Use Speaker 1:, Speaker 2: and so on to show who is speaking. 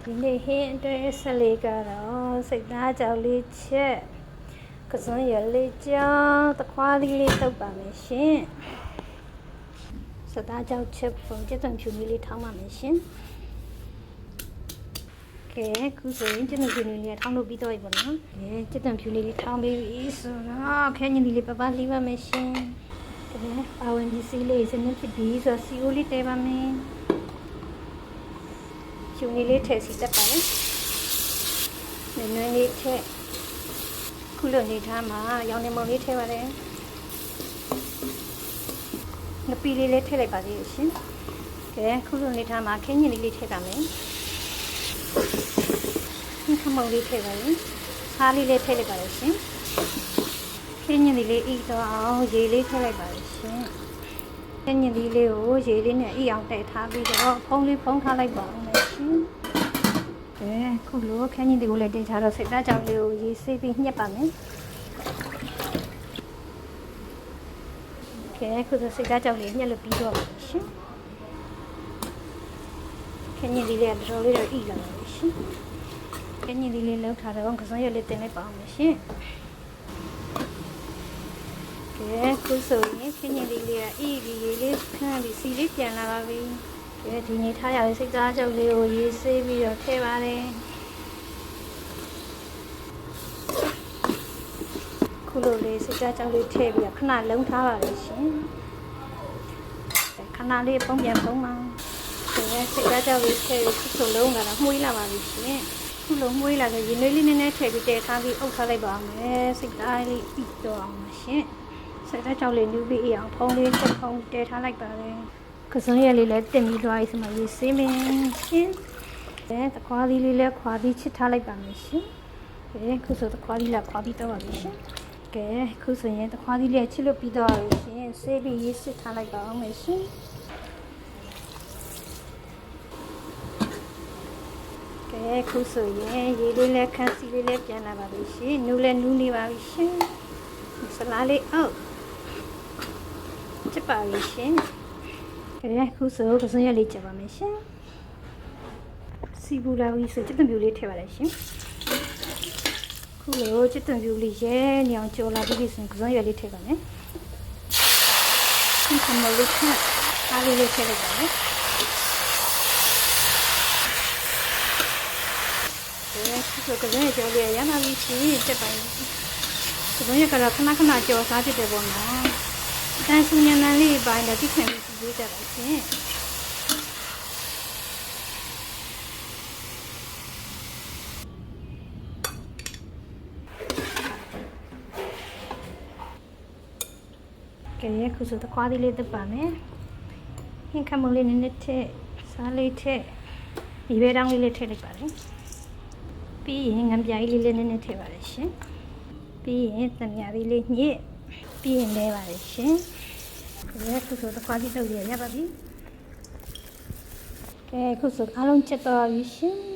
Speaker 1: ဒီနေ့ဟင်းအတွက်ဆက်လေးကတော့စိတ်သားကြောက်လေးချက်ကစွန်းရလေးကြောင်းတခွားလေးလေးထုတ်ပါမယ်ရှင်စိတ်သားကြောက်ချက်ပုံကျက်သွန်ဖြူလေးထောင်းပါမယ်ရှင်ကဲခုဆိုရင်ကျက်သွန်ဖြူလေးထောင်းလို့ပြီးတော့ပြီပေါ့နော်ကဲကျက်သွန်ဖြူလေးထောင်းပြီးပြီဆိုတော့ခဲညင်လေးပပလေးပါမယ်ရှင်ကဲပါဝင်ဒီစီလေးစနစ်ဖြစ်ပြီးဆိုစီအိုလေးတဲပါမယ်ကျုံလေးထည့်စီတက်ပါလေနည်းနည်းလေးထည့်ခုလိုနေထားမှာရောင်နေမုံလေးထည့်ပါလေငပီလေးလေးထည့်လိုက်ပါသေးရှင်ကဲခုလိုနေထားမှာခင်းညင်လေးထည့်ပါမယ်ခမုံလေးထည့်ပါလေစားလေးလေးထည့်လိုက်ပါလေရှင်ခင်းညင်လေးအီတော့အောင်ရေလေးထည့်လိုက်ပါလေရှင်ခင်းညင်လေးကိုရေလေးနဲ့အီအောင်တက်ထားပြီးတော့ဖုံးလေးဖုံးထားလိုက်ပါဦးခုလိုခန်းကြီးတွေကိုလည်းတင်ချတော့စိတ်သားကြောင်လေးကိုရေးဆေးပြီးညှက်ပါမယ်။ကဲခုဆိုစိတ်သားကြောင်လေးညှက်လို့ပြီးတော့ပါရှင်။ခန်းကြီးလေးလည်းတော်တော်လေးတော့ဣလာပါရှင်။ခန်းကြီးလေးလောက်ထားတော့ကစွန်ရက်လေးတင်လိုက်ပါအောင်ရှင်။ကဲခုဆိုရင်ခန်းကြီးလေးကဣဒီလေးခန်းပြီးစီလေးပြန်လာပါပြီ။ဒီနေ့ထားရတဲ့စိတ်သားကြောက်လေးကိုရေးဆေးပြီးတော့ထည့်ပါတယ်ခုလိုလေးစိတ်သားကြောက်လေးထည့်ပြီးတော့ခဏလုံးထားပါလေရှင်ခဏလေးပုံပြန်ပုံမှာစိတ်သားကြောက်လေးထည့်ပြီးခုလုံးလာတော့မှုေးလာပါပြီရှင်ခုလိုမှုေးလာတော့ရေနွေးလေးနည်းနည်းထည့်ပြီးတည်ထားပြီးအုပ်ထားလိုက်ပါမယ်စိတ်သားလေးပြီးတော့အောင်ပါရှင်စိတ်သားကြောက်လေးနူးပြီးအောင်ဖုံးလေးချက်ဖုံးတည်ထားလိုက်ပါလေကစွန်ရလေးလည်းတင်ပြီးသွားပြီဆိုမှရေးဆေးမယ်ရှင်တခွားသီးလေးလည်းခွာပြီးချစ်ထားလိုက်ပါမယ်ရှင်ခုဆိုတခွားသီးလည်းခွာပြီးတော့ပါပြီရှင်ကဲခုဆိုရင်တခွားသီးလေးချစ်လို့ပြီးတော့ပြီရှင်ဆေးပြီးရေးစစ်ထားလိုက်ပါအောင်မယ်ရှင်ကဲခုဆိုရင်ရေလေးလည်းခန်းစီလေးလည်းပြန်လာပါပြီရှင်နူးလည်းနူးနေပါပြီရှင်ဆလားလေးအောက်ချစ်ပါပြီရှင်ကဲခုဆိုကစွန်ရက်လေးချက်ပါမယ်ရှင်စီပူလာပြီးဆိုချစ်သွန်ပြူလေးထည့်ပါလိုက်ရှင်ခုလိုချစ်သွန်ပြူလေးရဲညောင်ကြော်လာပြီးဆိုရင်ကစွန်ရက်လေးထည့်ပါမယ်ခမလေးခက်အားလေးထည့်လိုက်ပါမယ်ခုဆိုကစွန်ရက်ကြော်လေးရမ်းလာပြီးရှင်ချက်ပါမယ်ကစွန်ရက်ကတော့ခဏခဏကြော်စားဖြစ်တယ်ပေါ့နော်တန်ဆူညံလေးပိုင်းလည်းပြည့်ခံပြီးပြေးကြပါရှင်ကဲခုဆိုတခွားသီးလေးတက်ပါမယ်ဟင်းခမုံလေးနည်းနည်းထည့်စားလေးထည့်ဒီဘဲတောင်းလေးလေးထည့်လိုက်ပါမယ်ပြီးရင်ငံပြားလေးလေးနည်းနည်းထည့်ပါလေရှင်ပြီးရင်သံမြားလေးညစ်ပြီးရင်လဲပါလေရှင်ခုဆိုတခွားသီးတုပ်လေးရပါပြီကဲခုဆိုအားလုံးချက်တော့ပြီရှင်